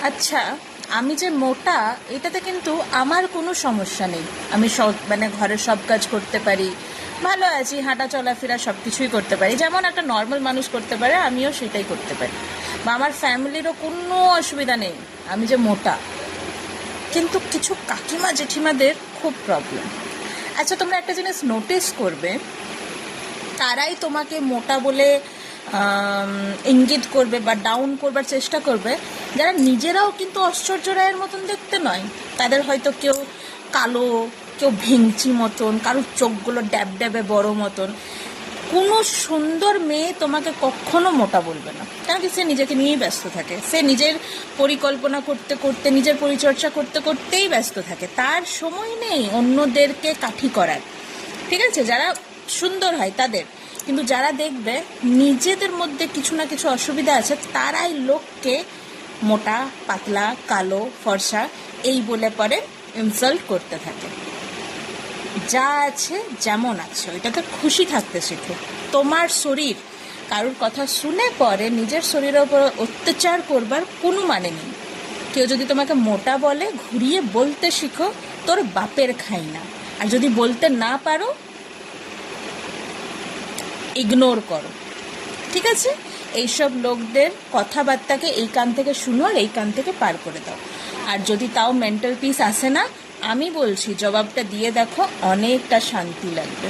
আচ্ছা, আমি যে মোটা এটাতে কিন্তু আমার কোনো সমস্যা নেই। আমি সব ঘরের সব কাজ করতে পারি, ভালো আছি, হাঁটা চলাফেরা সব কিছুই করতে পারি, যেমন একটা নর্মাল মানুষ করতে পারে আমিও সেটাই করতে পারি, বা আমার ফ্যামিলিরও কোনো অসুবিধা নেই আমি যে মোটা। কিন্তু কিছু কাকিমা জেঠিমাদের খুব প্রবলেম। আচ্ছা, তোমরা একটা জিনিস নোটিস করবে, তারাই তোমাকে মোটা বলে ইঙ্গিত করবে বা ডাউন করবার চেষ্টা করবে, যারা নিজেরাও কিন্তু আশ্চর্য রায়ের মতন দেখতে নয়। তাদের হয়তো কেউ কালো, কেউ ভিংচি মতন, কারোর চোখগুলো ড্যাব ড্যাবে বড় মতন। কোনো সুন্দর মেয়ে তোমাকে কখনো মোটা বলবে না, কারণ কি সে নিজেকে নিয়েই ব্যস্ত থাকে, সে নিজের পরিকল্পনা করতে করতে, নিজের পরিচর্যা করতে করতেই ব্যস্ত থাকে, তার সময় নেই অন্যদেরকে কাঠি করার। ঠিক আছে, যারা সুন্দর হয় তাদের, কিন্তু যারা দেখবে নিজেদের মধ্যে কিছু না কিছু অসুবিধা আছে, তারাই লোককে মোটা, পাতলা, কালো, ফর্সা এই বলে পরে ইনসাল্ট করতে থাকে। যা আছে যেমন আছে ওইটাতে খুশি থাকতে শেখো। তোমার শরীর, কারোর কথা শুনে পরে নিজের শরীরের উপর অত্যাচার করবার কোনো মানে নেই। কেউ যদি তোমাকে মোটা বলে, ঘুরিয়ে বলতে শিখো তোর বাপের খাই না। আর যদি বলতে না পারো, ইগনোর করো। ঠিক আছে, এইসব লোকদের কথাবার্তাকে এই কান থেকে শুনো আর এই কান থেকে পার করে দাও। আর যদি তাও মেন্টাল পিস আসে না, আমি বলছি জবাবটা দিয়ে দেখো, অনেকটা শান্তি লাগবে।